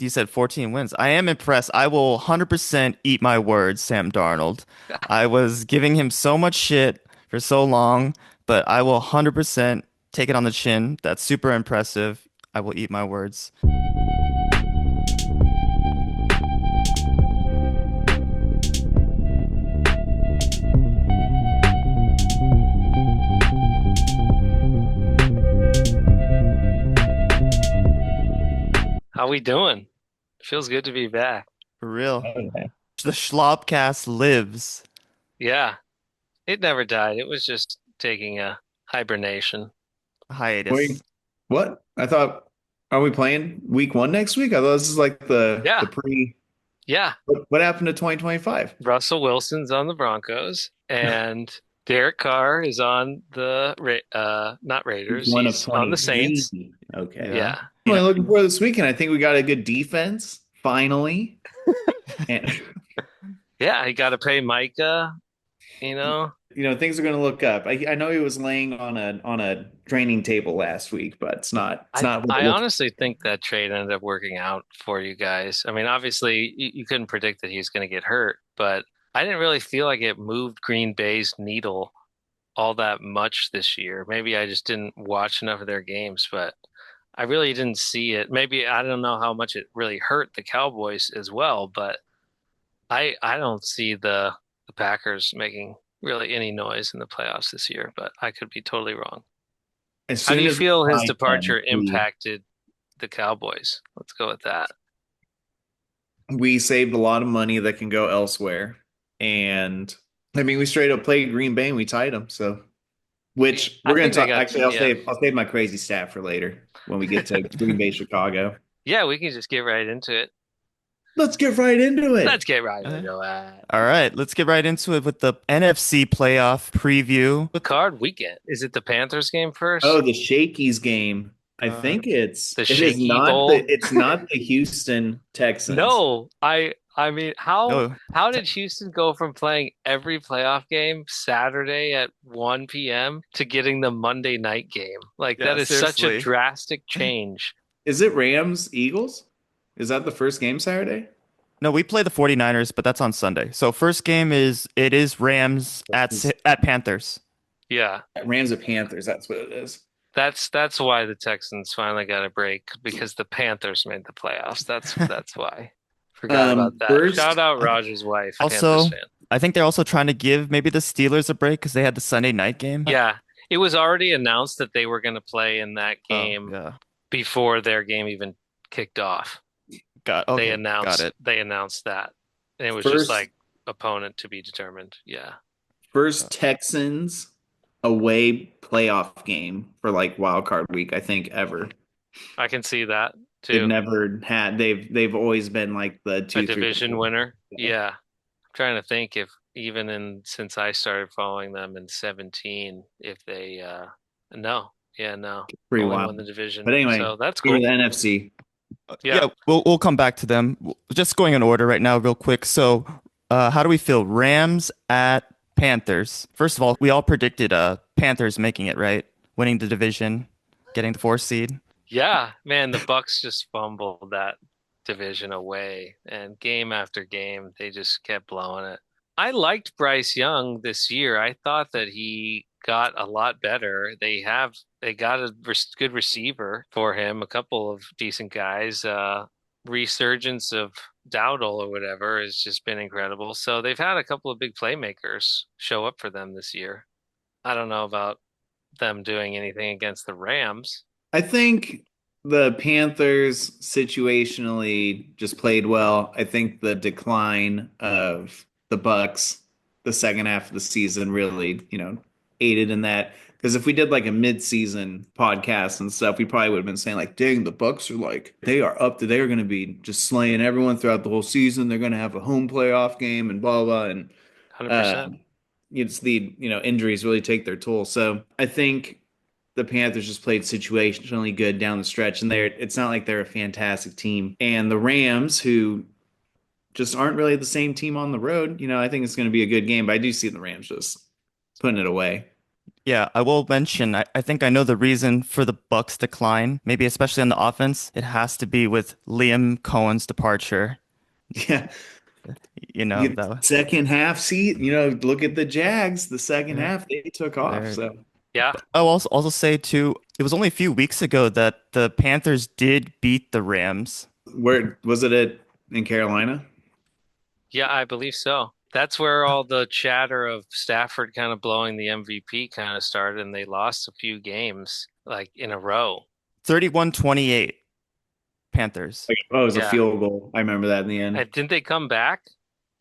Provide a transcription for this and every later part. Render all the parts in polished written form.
You said 14 wins. I am impressed. I will 100% eat my words, Sam Darnold. I was giving him so much shit for so long, but I will 100% take it on the chin. That's super impressive. I will eat my words. How we doing? Feels good to be back. For real. Okay. The Schlabcast lives. Yeah, it never died. It was just taking a hibernation. Hiatus. Wait, what? I thought, are we playing week one next week? I thought this is like the Yeah, pre. yeah. What happened to 2025? Russell Wilson's on the Broncos, and Derek Carr is on the not Week Raiders. one of He's on the 23. Saints. Okay. Yeah. Yeah, I'm really looking forward to this weekend. I think we got a good defense finally. And yeah. He got to pay Micah. You know. things are going to look up. I know he was laying on a training table last week, but it's I not what it I looks. honestly think that trade ended up working out for you guys. I mean, obviously you couldn't predict that he was going to get hurt, but I didn't really feel like it moved Green Bay's needle all that much this year. Maybe I just didn't watch enough of their games, but I really didn't see it. Maybe I don't know how much it really hurt the Cowboys as well, but I don't see the Packers making really any noise in the playoffs this year, but I could be totally wrong. As How do soon you as we feel his find them, departure we impacted the Cowboys? Let's go with that. we saved a lot of money that can go elsewhere. And I mean, we straight up played Green Bay and we tied them. So, which I we're gonna think they talk. got, Actually, yeah. I'll save my crazy stat for later when we get to Green Bay, Chicago. Yeah, we can just get right into it. Let's get right into Let's it. get right Uh, into it. all right, let's get right into it with the NFC playoff preview. Card weekend. Is it the Panthers game Oh, first? the Shakey's game. I Uh, think The it is Shaky not Bowl? the Houston Texans. No, I mean, how no, how t did Houston go from playing every playoff game Saturday at 1 p.m. to getting the Monday night game? Like yeah, that is such a seriously. drastic change. Is it Rams Eagles? Is that the first game Saturday? No, we play the 49ers, but that's on Sunday. So first game is Rams at Panthers. Yeah. Rams at Panthers. That's what it is. That's why the Texans finally got a break because the Panthers made the playoffs. That's why. Forgot about that. Shout First, out Roger's wife, Panthers Also, fan. I think they're also trying to give maybe the Steelers a break because they had the Sunday night game. Yeah, it was already announced that they were going to play in that Oh, game yeah. before their game even kicked off. They Got announced it. they announced that. And it was just first, like opponent to be determined. Yeah. Uh, first Texans away playoff game for like wild card week, I think ever. I can see that They've too. never had they've always been like the A two, three, division four. winner. Yeah. I'm trying to think if even in since I started following them in 17 if they no. Yeah, no. Pretty Only wild. won the division. But anyway, So that's go to cool. the NFC. Yeah. yeah, we'll come back to them. Just going in order right now, real quick. So, how do we feel? Rams at Panthers. First of all, we all predicted Panthers making it, right? Winning the division, getting the fourth seed. Yeah, man, the Bucks just fumbled that division away, and game after game, they just kept blowing it. I liked Bryce Young this year. I thought that he got a lot better. They got a good receiver for him, a couple of decent guys. Resurgence of Dowdle or whatever has just been incredible. So they've had a couple of big playmakers show up for them this year. I don't know about them doing anything against the Rams. I think the Panthers situationally just played well. I think the decline of the Bucks the second half of the season really, aided in that. Because if we did like a mid-season podcast and stuff, we probably would have been saying like, "Dang, the Bucks are like they are up to they are going to be just slaying everyone throughout the whole season. They're going to have a home playoff game and blah blah." And 100%. uh, it's the injuries really take their toll. So I think the Panthers just played situationally good down the stretch, and it's not like they're a fantastic team. And the Rams, who just aren't really the same team on the road, I think it's going to be a good game. But I do see the Rams just putting it away. Yeah, I will mention, I think I know the reason for the Bucks decline, maybe especially on the offense. It has to be with Liam Cohen's departure. Yeah. You know, You that second half seat, look at the Jags, the second they're, half they took off. they're So Yeah. I'll also say too, it was only a few weeks ago that the Panthers did beat the Rams. where was it at in Carolina? Yeah, I believe so. That's where all the chatter of Stafford kind of blowing the MVP kind of started, and they lost a few games like in a row. 31-28 Panthers. Like, oh, it was a Yeah. field goal. I remember that in the end. And didn't they come back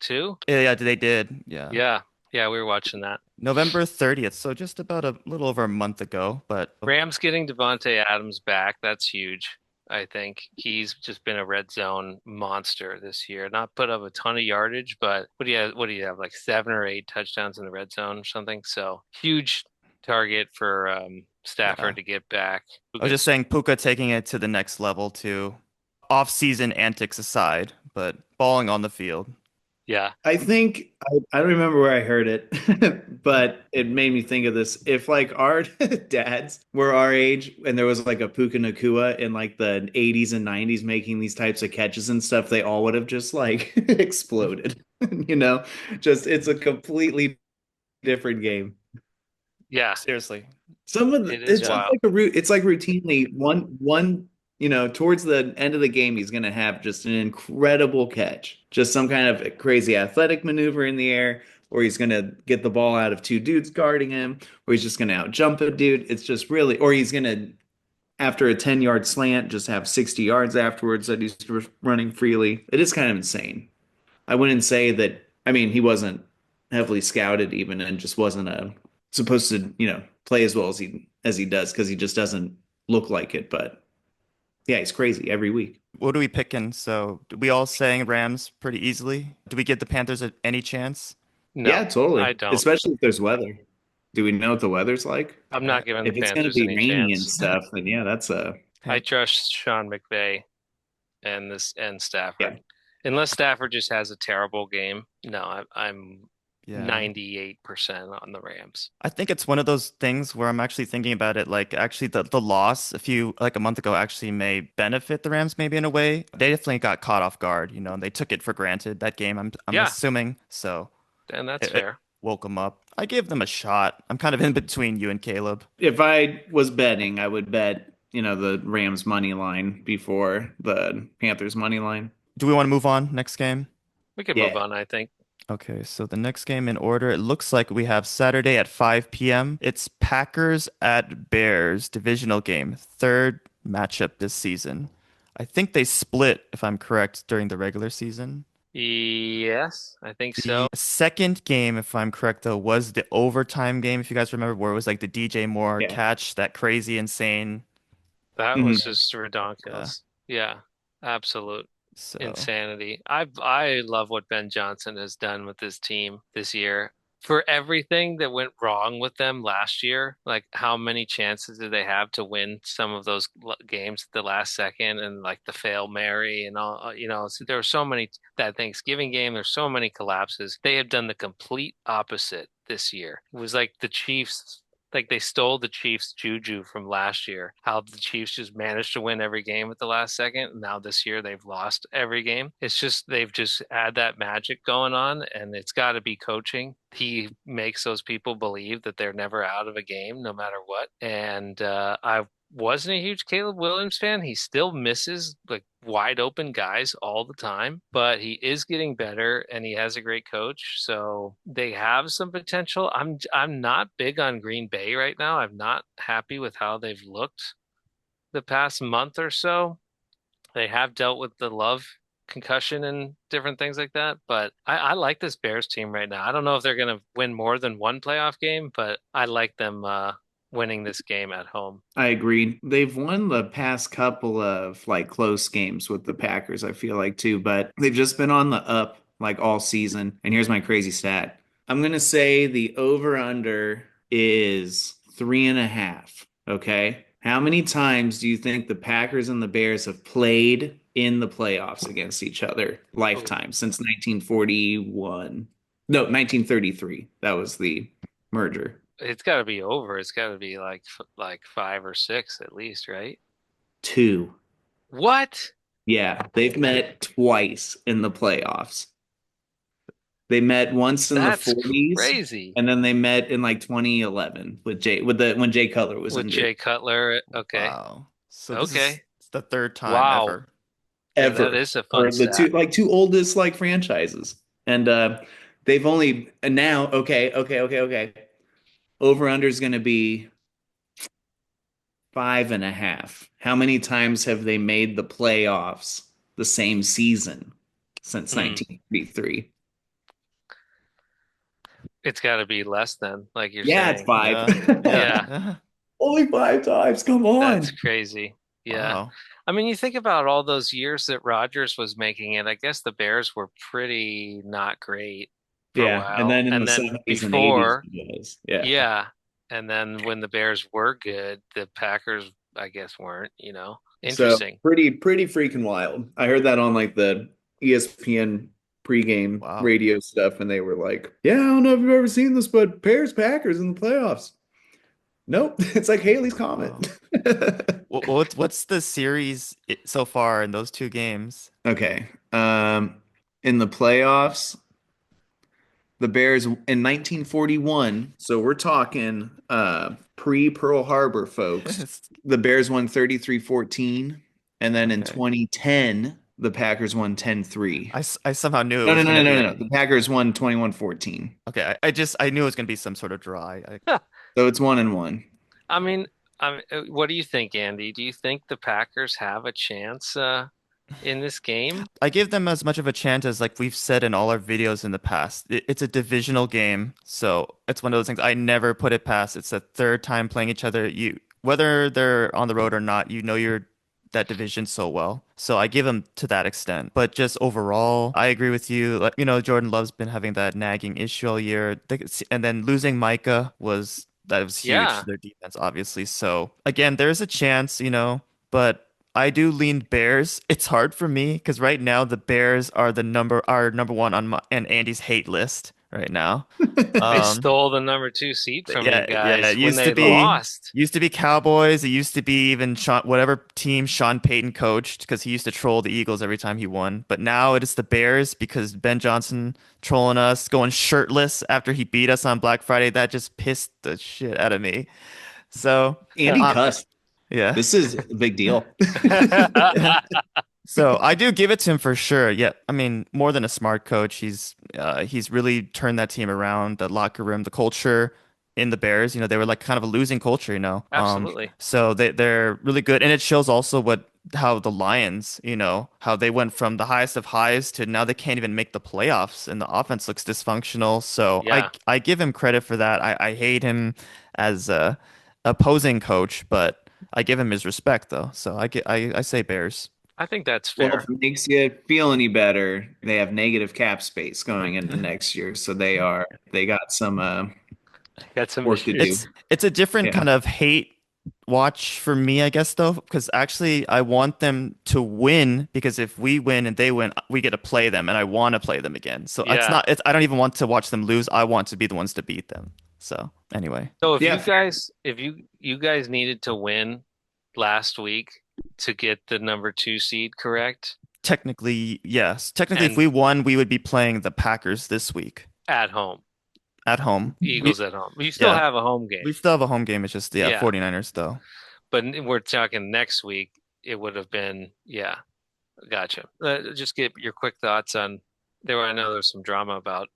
too? Yeah, yeah, they did. Yeah. Yeah. Yeah, we were watching that. November 30th, so just about a little over a month ago, but Rams getting Devontae Adams back, that's huge. I think he's just been a red zone monster this year. Not put up a ton of yardage, but what do you have, like 7 or 8 touchdowns in the red zone or something? So huge target for yeah. Stafford to get back. I was just saying Puka taking it to the next level too. Off-season antics aside, but balling on the field. Yeah. I think I don't remember where I heard it, but it made me think of this. If like our dads were our age and there was like a Puka Nakua in like the 80s and 90s making these types of catches and stuff, they all would have just like exploded. You know, just it's a completely different game. Yeah. Seriously. Some of the, It is it's Yeah. just wild. like a root. It's like routinely one, towards the end of the game, he's going to have just an incredible catch, just some kind of crazy athletic maneuver in the air, or he's going to get the ball out of two dudes guarding him, or he's just going to out jump a dude. It's just really, or he's going to, after a 10-yard slant, just have 60 yards afterwards that he's running freely. It is kind of insane. I wouldn't say that. I mean, he wasn't heavily scouted even, and just wasn't supposed to, play as well as he does because he just doesn't look like it. But yeah, he's crazy every week. What are we picking? So, we all saying Rams pretty easily? Do we give the Panthers any chance? Yeah, No, I totally. don't. Especially if there's weather. Do we know what the weather's like? I'm Uh, not giving the If it's going to Panthers be any rainy and chance. stuff, then yeah, that's a I Pan trust Sean McVay and yeah. Stafford. Unless Stafford just has a terrible game. No, I'm yeah. 98% on the Rams. I think it's one of those things where I'm actually thinking about it like actually the loss like a month ago actually may benefit the Rams maybe in a way. They definitely got caught off guard, and they took it for granted that game. I'm Yeah, assuming. So and that's it fair. woke them up. I gave them a shot. I'm kind of in between you and Caleb. If I was betting, I would bet, the Rams money line before the Panthers money line. Do we want to move on next game? We could move Yeah. on, I think. Okay, so the next game in order, it looks like we have Saturday at 5 p.m. It's Packers at Bears, divisional game, third matchup this season. I think they split, if I'm correct, during the regular season. Yes, I think The so. second game, if I'm correct, though, was the overtime game, if you guys remember, where it was like the DJ Moore Yeah. catch, that crazy, insane. That was Mhm. just Yeah. ridiculous. Yeah, absolute So, insanity. I love what Ben Johnson has done with his team this year. For everything that went wrong with them last year, like how many chances did they have to win some of those games at the last second and like the fail Mary and all, so there were so many that Thanksgiving game, there's so many collapses. They have done the complete opposite this year. It was like the Chiefs like they stole the Chiefs' juju from last year. How the Chiefs just managed to win every game at the last second. And now this year they've lost every game. It's just they've just had that magic going on, and it's got to be coaching. He makes those people believe that they're never out of a game, no matter what. And I wasn't a huge Caleb Williams fan. He still misses like wide open guys all the time, but he is getting better and he has a great coach. So they have some potential. I'm not big on Green Bay right now. I'm not happy with how they've looked the past month or so. They have dealt with the Love concussion and different things like that, but I like this Bears team right now. I don't know if they're going to win more than one playoff game, but I like them winning this game at home. I agree. They've won the past couple of like close games with the Packers, I feel like too, but they've just been on the up like all season. And here's my crazy stat. I'm gonna say the over under is 3.5. Okay. How many times do you think the Packers and the Bears have played in the playoffs against each other Oh, lifetime since 1941? No, 1933. That was the merger. It's got to be over. It's got to be like 5 or 6 at least, right? Two. What? Yeah, they've met twice in the playoffs. They met once in the That's 40s, crazy. and then they met in like 2011 with Jay with the when Jay Cutler was With injured. Jay Cutler. Okay. Wow. So this is Okay. it's the third time Wow. ever. Yeah, that Ever is a fun for the stat. two oldest like franchises. And they've only and now okay. Over under is going to be 5.5. How many times have they made the playoffs the same season since Hmm. 1983? It's got to be less than, like you're Yeah, it's saying. five. Yeah. Yeah. Yeah, Yeah. Only 5 times. Come that's on. crazy. Yeah. Wow. I mean, you think about all those years that Rodgers was making it, I guess the Bears were pretty not great for a Yeah, and while. then in the And then 70s and 80s before, it was. Yeah. yeah. And then when the Bears were good, the Packers, I guess, weren't. So Interesting. pretty freaking wild. I heard that on like the ESPN pregame Wow. radio stuff, and they were like, "Yeah, I don't know if you've ever seen this, but Bears Packers in the playoffs." Nope, it's like Haley's Wow. Comet. What's the series so far in those two games? Okay. In the playoffs, the Bears in 1941, so we're talking pre-Pearl Harbor folks. The Bears won 33-14, and then in Okay. 2010, the Packers won 10-3. I somehow knew it No, no, was no, gonna no, be no, a no. The Packers won 21-14. okay. I knew it was gonna be some sort of dry. So it's 1-1. I mean, what do you think, Andy? Do you think the Packers have a chance in this game? I give them as much of a chance as like we've said in all our videos in the past. It's a divisional game, so it's one of those things I never put it past. It's the third time playing each other. You whether they're on the road or not, you know you're that division so well. So I give them to that extent. But just overall, I agree with you. Like, Jordan Love's been having that nagging issue all year. And then losing Micah that was huge Yeah. for their defense, obviously. So again, there's a chance, but I do lean Bears. It's hard for me because right now the Bears are number one on my and Andy's hate list right now. They Um, stole the number 2 seat from you yeah, yeah. guys It when used to they be lost. used to be Cowboys. It used to be even whatever team Sean Payton coached because he used to troll the Eagles every time he won. But now it is the Bears because Ben Johnson trolling us, going shirtless after he beat us on Black Friday. That just pissed the shit out of me. So, Andy um, cussed. yeah. This is a big deal. So I do give it to him for sure. Yeah, I mean, more than a smart coach, he's really turned that team around, the locker room, the culture in the Bears. They were like kind of a losing culture, Absolutely. So they're really good, and it shows also how the Lions, how they went from the highest of highs to now they can't even make the playoffs, and the offense looks dysfunctional. So I Yeah. I give him credit for that. I hate him as a opposing coach, but I give him his respect though. So I say Bears. I think that's Well, if fair. it makes you feel any better, they have negative cap space going into next year, so they got some Got some work to issues. do. It's a different Yeah. kind of hate watch for me, I guess, though, because actually I want them to win because if we win and they win, we get to play them, and I want to play them again. So it's Yeah. not, I don't even want to watch them lose. I want to be the ones to beat them. So anyway, So Yeah. if you guys needed to win last week to get the number 2 seed correct technically, yes. Technically, if and we won, we would be playing the Packers this week at home, at home. Eagles at home, you still Yeah, have a home we game. still have a home game. It's just, yeah, Yeah. 49ers, though. But we're talking next week, it would have been, yeah, gotcha. Just get your quick thoughts on I know there's some drama about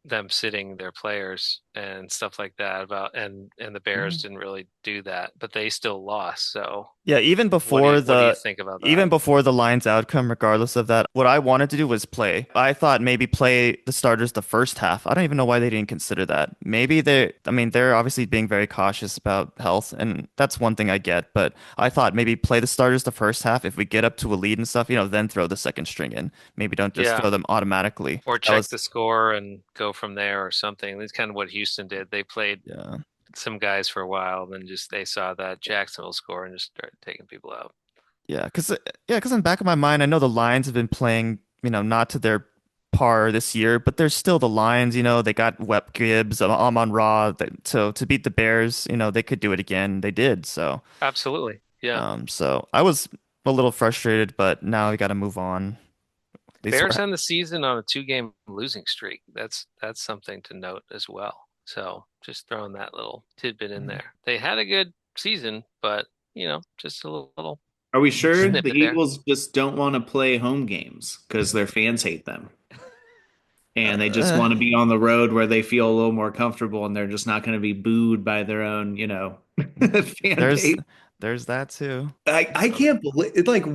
them sitting their players and stuff like that and the Bears didn't really do that, but they still lost. So Yeah, what do you think about that? even before the Lions outcome, regardless of that, what I wanted to do was play. I thought maybe play the starters the first half. I don't even know why they didn't consider that. Maybe I mean, they're obviously being very cautious about health, and that's one thing I get, but I thought maybe play the starters the first half. If we get up to a lead and stuff, then throw the second string in. Maybe don't just Yeah. throw them automatically. Or That check was, the score and go from there or something. That's kind of what Houston did. They played yeah. some guys for a while, then just they saw that Jacksonville score and just started taking people out. Yeah, because in the back of my mind, I know the Lions have been playing, not to their par this year, but they're still the Lions. They got Webb Gibbs, Amon-Ra. So to beat the Bears, they could do it again. They did. Absolutely. Yeah. So I was a little frustrated, but now we got to move on. At least Bears we're end the season on a two-game losing streak. That's something to note as well. So just throwing that little tidbit in there. They had a good season, but just a little Are we sure the snippet there. Eagles just don't want to play home games because their fans hate them? And they just uh, want to be on the road where they feel a little more comfortable and they're just not going to be booed by their own, fan there's base. there's that too. I So can't believe it's like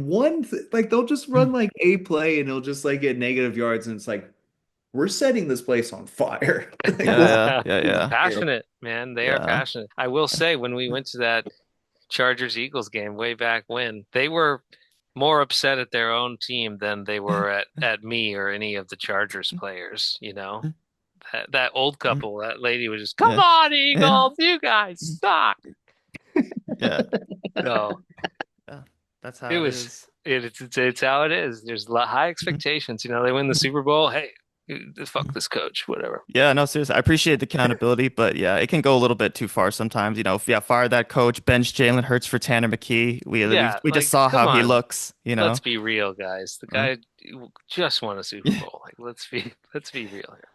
like they'll just run like a play and it'll just like get negative yards and it's like we're setting this place on fire. Like this Yeah, yeah, is yeah, terrible. passionate, man. They are yeah. passionate. I will say when we went to that Chargers Eagles game way back when, they were more upset at their own team than they were at me or any of the Chargers players. That old couple, that lady was just, "Come Yeah, on, yeah, Eagles, you guys suck." yeah, So yeah. That's it how it was is. it's how it is. There's high expectations. They win the Super Bowl. Hey, fuck this coach, whatever. Yeah, no, seriously. I appreciate the accountability, but yeah, it can go a little bit too far sometimes. Fire that coach, bench Jalen Hurts for Tanner McKee. Yeah, We just like saw come how he on. looks. Let's be real, guys. The Uh, guy just won a Super Bowl. Like let's be real here.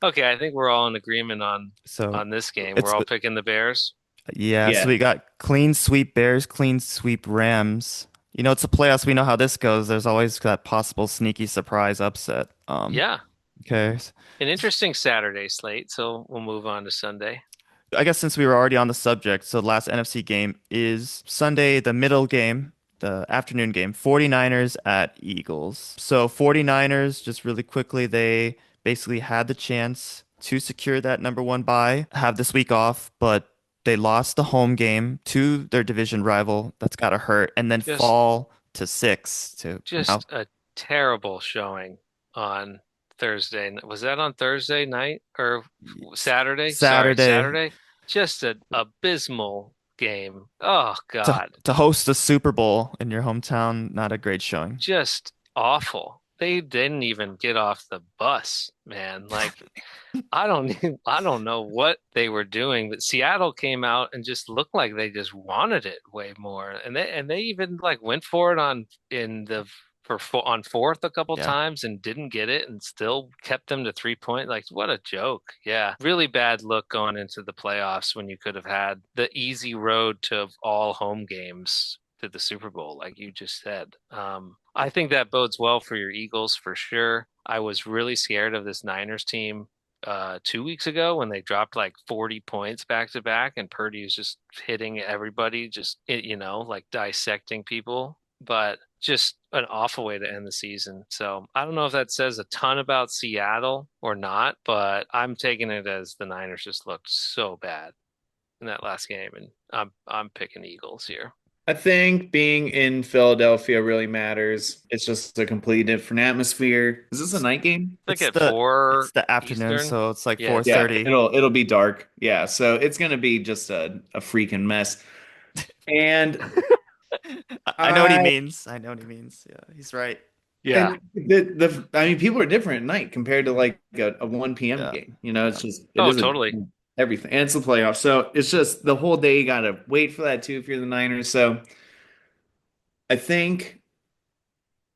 Okay, I think we're all in agreement on So on this game. We're it's all picking the Bears. yeah, so Yeah. we got clean sweep Bears, clean sweep Rams. It's a playoffs. We know how this goes. There's always that possible sneaky surprise upset. Yeah, Okay. an interesting Saturday slate, so we'll move on to Sunday. I guess since we were already on the subject, so the last NFC game is Sunday, the middle game, the afternoon game, 49ers at Eagles. So 49ers, just really quickly, they basically had the chance to secure that number one bye, have this week off, but they lost the home game to their division rival. That's gotta hurt, and then Just fall to six to now just a terrible showing on Thursday. Was that on Thursday night or Saturday? Sorry, Saturday Saturday. Just an abysmal game. Oh to God. to host a Super Bowl in your hometown. Not a great showing. Just awful. They didn't even get off the bus, man. Like I don't know what they were doing, but Seattle came out and just looked like they just wanted it way more. And they even like went for it on fourth a couple Yeah. times and didn't get it and still kept them to 3 point. Like what a joke. Yeah. Really bad look going into the playoffs when you could have had the easy road to all home games to the Super Bowl, like you just said. I think that bodes well for your Eagles for sure. I was really scared of this Niners team 2 weeks ago when they dropped like 40 points back to back and Purdy was just hitting everybody, just like dissecting people. But just an awful way to end the season. So I don't know if that says a ton about Seattle or not, but I'm taking it as the Niners just looked so bad in that last game, and I'm picking Eagles here. I think being in Philadelphia really matters. It's just a completely different atmosphere. Is this a night game? Like It's at the four it's the afternoon, Eastern. so it's like Yeah, it's Yeah, dark. 4:30. it'll be dark. Yeah, so it's gonna be just a freaking mess. And I know what he I means. I know what he means. Yeah, he's right. Yeah. and the I mean people are different at night compared to like a 1 p.m. Yeah, game. It's yeah. just it Oh, is a totally. everything. And it's the playoffs. So it's just the whole day you gotta wait for that too if you're the Niners. So I think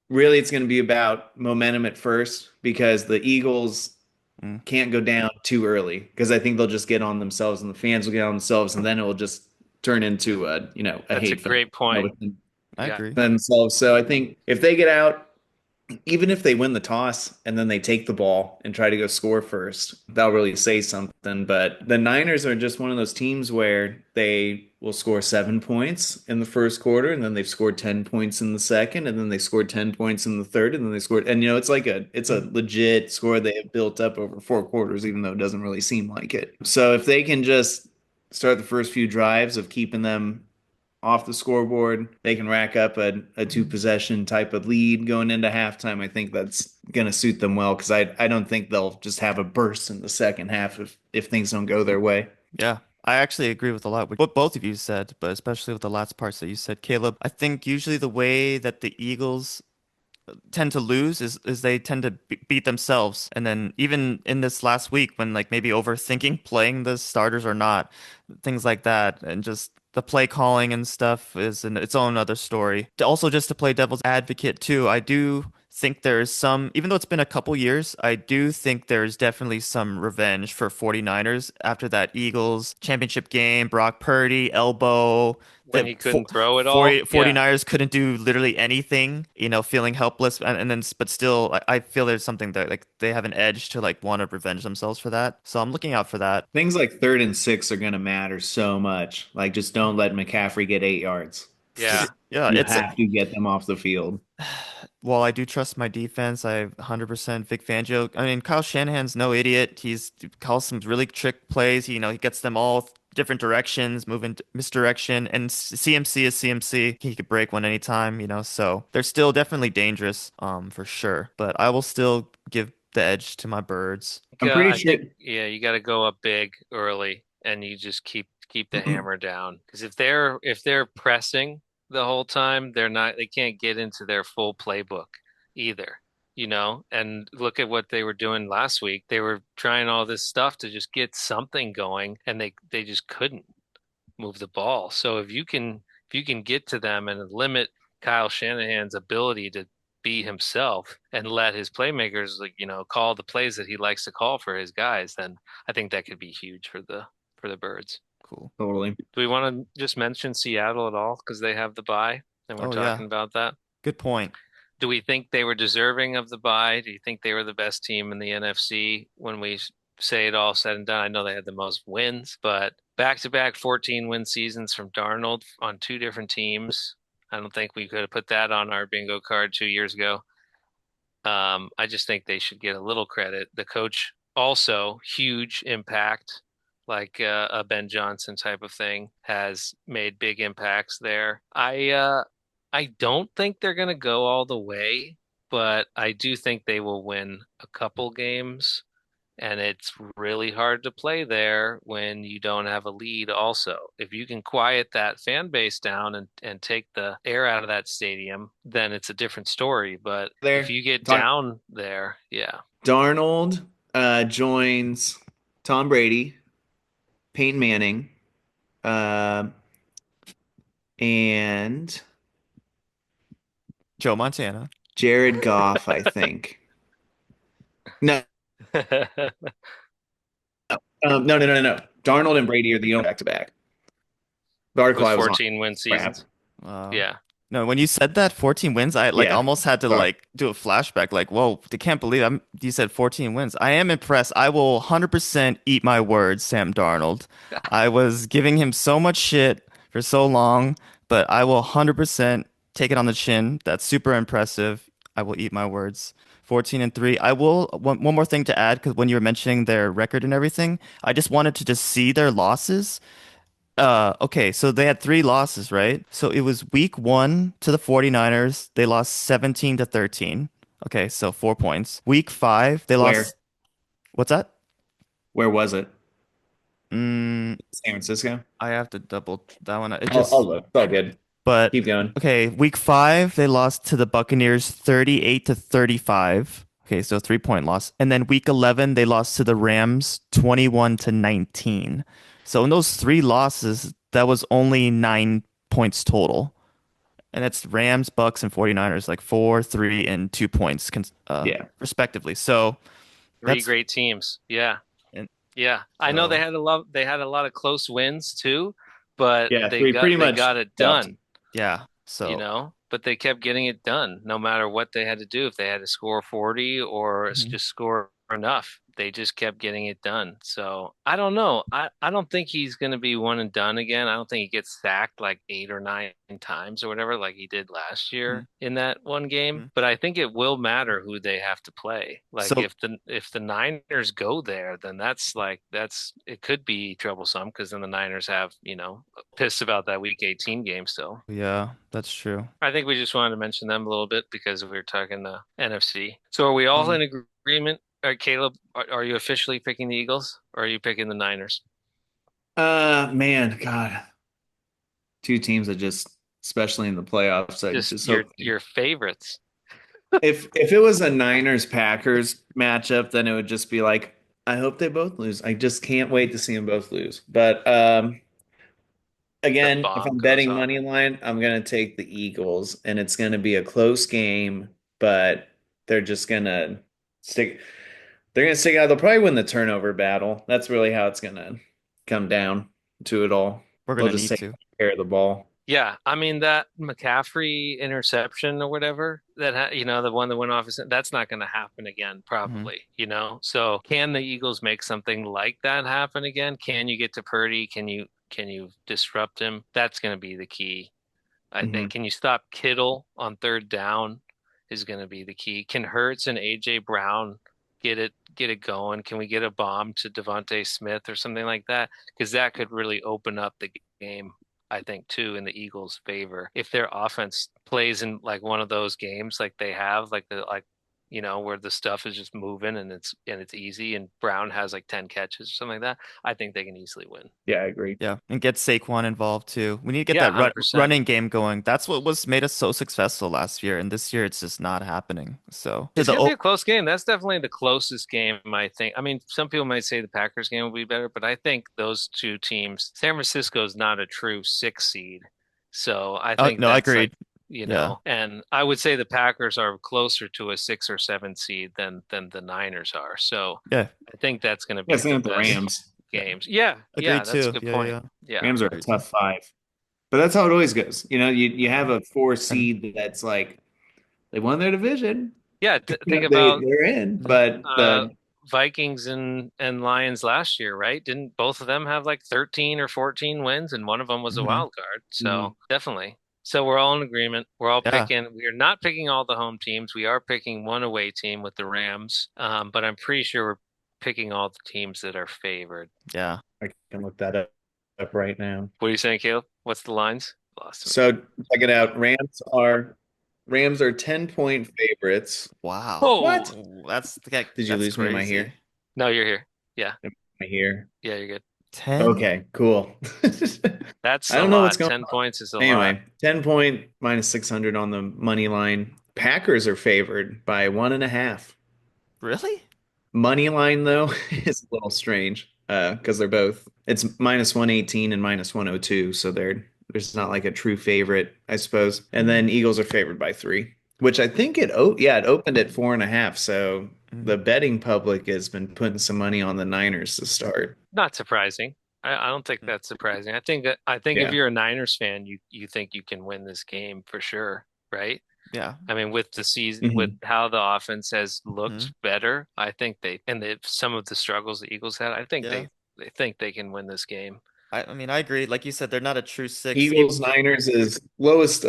really it's gonna be about momentum at first because the Eagles Mm. can't go down too early because I think they'll just get on themselves and the fans will get on themselves and then it will just turn into a That's a hate fest great point. within I Yeah. agree. themselves. So I think if they get out, even if they win the toss and then they take the ball and try to go score first, that'll really say something. But the Niners are just one of those teams where they will score 7 points in the first quarter, and then they've scored 10 points in the second, and then they scored 10 points in the third, and then they scored, and it's a legit score they have built up over 4 quarters, even though it doesn't really seem like it. So if they can just start the first few drives of keeping them off the scoreboard. They can rack up a two possession type of lead going into halftime. I think that's going to suit them well because I don't think they'll just have a burst in the second half if things don't go their way. Yeah, I actually agree with a lot with what both of you said, but especially with the last parts that you said, Caleb. I think usually the way that the Eagles tend to lose is they tend to beat themselves. And then even in this last week, when like maybe overthinking playing the starters or not, things like that, and just the play calling and stuff is its own other story. Also, just to play devil's advocate too, I do think there's some, even though it's been a couple years, I do think there's definitely some revenge for 49ers after that Eagles championship game. Brock Purdy, elbow, when the he couldn't throw it all. 49ers couldn't do literally anything, feeling helpless. And then, but still, I feel there's something that like they have an edge to like want to revenge themselves for that. So I'm looking out for that. Things like 3rd and 6 are going to matter so much. Like, just don't let McCaffrey get 8 yards. Yeah. Just Yeah, you it's have to get them off the field. while I do trust my defense, I 100% Vic Fangio. I mean, Kyle Shanahan's no idiot. He calls some really trick plays. He gets them all different directions, moving misdirection, and CMC is CMC. He could break one anytime. So they're still definitely dangerous, for sure. But I will still give the edge to my birds. I'm pretty I sure. think you got to go up big early, and you just keep the hammer down. Because if they're pressing the whole time, they can't get into their full playbook either. And look at what they were doing last week. They were trying all this stuff to just get something going, and they just couldn't move the ball. So if you can get to them and limit Kyle Shanahan's ability to be himself and let his playmakers like, call the plays that he likes to call for his guys, then I think that could be huge for the Birds. Cool. Totally. Do we want to just mention Seattle at all because they have the bye and we're Oh talking yeah, about that? good point. Do we think they were deserving of the bye? Do you think they were the best team in the NFC when we say it all said and done? I know they had the most wins, but back-to-back 14 win seasons from Darnold on two different teams. I don't think we could have put that on our bingo card 2 years ago. I just think they should get a little credit. The coach also huge impact, like a Ben Johnson type of thing, has made big impacts there. I don't think they're going to go all the way, but I do think they will win a couple games. And it's really hard to play there when you don't have a lead also. If you can quiet that fan base down and take the air out of that stadium, then it's a different story. But if There. you get down there, yeah. Darnold joins Tom Brady, Peyton Manning, uh, and Joe Montana. Jared Goff, I think. No, no. Darnold and Brady are the only back-to-back. The article With I was on. 14 win Crap. seasons. Yeah. No, when you said that 14 wins, I like Yeah. almost had to Sorry. like do a flashback. Like, whoa, I can't believe you said 14 wins. I am impressed. I will 100% eat my words, Sam Darnold. I was giving him so much shit for so long, but I will 100% take it on the chin. That's super impressive. I will eat my words. 14-3. I will one more thing to add because when you were mentioning their record and everything, I just wanted to just see their losses. Okay, so they had three losses, right? So it was week 1 to the 49ers. They lost 17-13. Okay, so 4 points. Week 5, they Where? lost. What's that? Where was it? Mm, San Francisco? I have to double that one. It I'll just, look. It's all good. but Keep going. okay, week 5, they lost to the Buccaneers 38-35. Okay, so 3 point loss. And then week 11, they lost to the Rams 21-19. So in those three losses, that was only 9 points total. And it's Rams, Bucks, and 49ers, like 4, 3, and 2 points, Yeah. respectively. So Three that's great teams. Yeah. and Yeah. I know so they had a lot of close wins too, but Yeah, they three got pretty they much got it stuffed. done. yeah. So But they kept getting it done no matter what they had to do. If they had to score 40 or mhm. just score enough, they just kept getting it done. So I don't know. I don't think he's going to be one and done again. I don't think he gets sacked like 8 or 9 times or whatever, like he did last Mhm. year in that one game. Mhm. But I think it will matter who they have to play. Like So if the Niners go there, then that's it could be troublesome because then the Niners have, pissed about that week 18 game still. yeah, that's true. I think we just wanted to mention them a little bit because we were talking the NFC. So are we all Mhm. in agreement? Caleb, are you officially picking the Eagles or are you picking the Niners? Man, God. Two teams that just, especially in the playoffs, I Just just your hope your favorites. if it was a Niners Packers matchup, then it would just be like, I hope they both lose. I just can't wait to see them both lose. But The again, if bomb I'm goes betting off. money line, I'm gonna take the Eagles, and it's gonna be a close game, but they're just gonna stick. They're gonna stick out. They'll probably win the turnover battle. That's really how it's gonna come down to it all. We're They'll gonna just need take to. care of the ball. Yeah, I mean that McCaffrey interception or whatever that the one that went off that's not going to happen again Hmm. probably, So can the Eagles make something like that happen again? Can you get to Purdy? Can you disrupt him? That's going to be the key, I think. Hmm. Can you stop Kittle on third down is going to be the key. Can Hurts and AJ Brown get it going? Can we get a bomb to Devontae Smith or something like that? Because that could really open up the game, I think, too, in the Eagles' favor. If their offense plays in like one of those games like they have, where the stuff is just moving and it's easy and Brown has like 10 catches or something like that, I think they can easily win. Yeah, I agree. Yeah, and get Saquon involved too. We need to get Yeah, that 100%. running game going. That's what was made us so successful last year, and this year it's just not happening. So to It's the going to be o a close game. That's definitely the closest game, I think. I mean, some people might say the Packers game will be better, but I think those two teams, San Francisco is not a true six seed. So I think no, I that's like, agreed. Yeah, and I would say the Packers are closer to a 6 or 7 seed than the Niners are. So yeah, I think that's going to Yeah, be same the with the best Rams. Yeah, games. Yeah, yeah, agreed that's a too. good Yeah, yeah, point. yeah. Yeah. Rams are a Agreed too. tough five, but that's how it always goes. You have a four And seed that's like they won their division. Yeah, think They about they're in, yeah, but uh the Vikings and Lions last year, right? Didn't both of them have like 13 or 14 wins and one of them was a hmm wild card? Mhm. So, definitely. So we're all in agreement. yeah, We are not picking all the home teams. We are picking one away team with the Rams. But I'm pretty sure we're picking all the teams that are favored. yeah. I can look that up right now. What are you saying, Caleb? What's the lines? Lost me. So check it out. Rams are 10-point favorites. Wow, What? Did you that's lose me? Am I crazy. here? No, you're here. Yeah. Am I here? Yeah, you're good. 10. Okay, cool. That's I a don't know what's lot. going 10 on. points is a lot. Anyway, 10-point minus 600 on the money line. Packers are favored by 1.5. Really? Money line though is a little strange because they're both it's minus 118 and minus 102, so there's not like a true favorite, I suppose. And then Mm, Eagles are favored by 3, which I think it opened at 4.5. So the mm, betting public has been putting some money on the Niners to start. Not surprising. I don't think mm. that's surprising. I think if Yeah. you're a Niners fan, you think you can win this game for sure, right? Yeah. I mean, with the season, with Hmm. how the offense has Hmm. looked better, I think some of the struggles the Eagles had, I think Yeah. they think they can win this game. I mean, I agree. Like you said, they're not a true six. Eagles Niners is lowest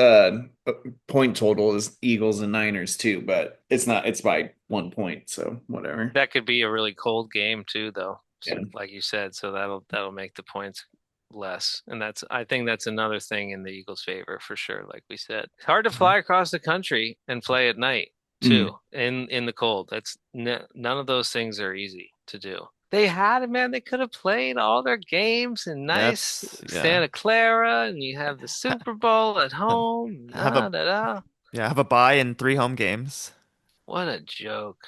point total is Eagles and Niners too, but it's by 1 point, so whatever. That could be a really cold game too, though, Yeah. like you said. So that'll make the points less, and I think that's another thing in the Eagles' favor for sure. Like we said, it's hard to Mhm. fly across the country and play at night Mhm. too, in the cold. That's n None of those things are easy to do. They had it, man. They could have played all their games in nice That's yeah. Santa Clara, and you have the Ha Super Bowl at have home. have a have a bye in 3 home games. What a joke.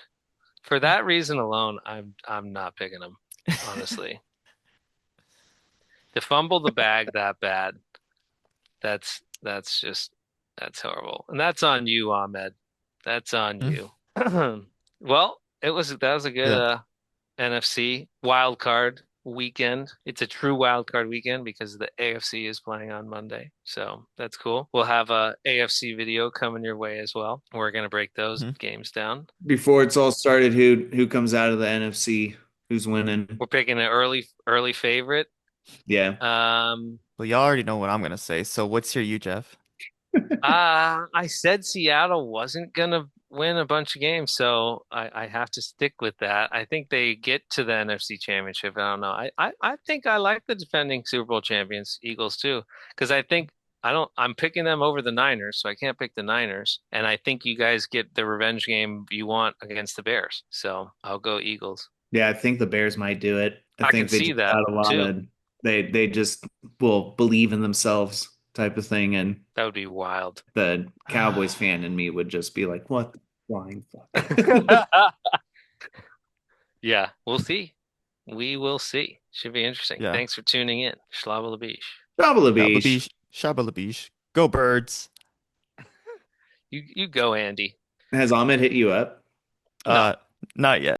For that reason alone, I'm not picking them, honestly. To fumble the bag that bad, that's horrible. And that's on you, Ahmed. That's on Mm, you. Well, that was a good yeah. NFC wild card weekend. It's a true wild card weekend because the AFC is playing on Monday. So that's cool. We'll have a AFC video coming your way as well. We're gonna break those Mhm. games down. Before it's all started, who comes out of the NFC? Who's winning? We're picking an early favorite. Yeah. Um, Well, you already know what I'm gonna say. So what's your you, Jeff? I said Seattle wasn't gonna win a bunch of games, so I have to stick with that. I think they get to the NFC Championship. I don't know. I think I like the defending Super Bowl champions, Eagles too, because I'm picking them over the Niners, so I can't pick the Niners. And I think you guys get the revenge game you want against the Bears. So I'll go Eagles. Yeah, I think the Bears might do it. I I can think they see just that got a lot too. of they just will believe in themselves type of thing, and That would be wild. the Cowboys fan in me would just be like, "What Flying fuck. Yeah, we'll see. We will see. Should be interesting. Yeah. Thanks for tuning in. Schlabalabish. Shabalabish. Shabalabish, shabalabish. Go birds. You go, Andy. Has Ahmed hit you up? No. Not yet.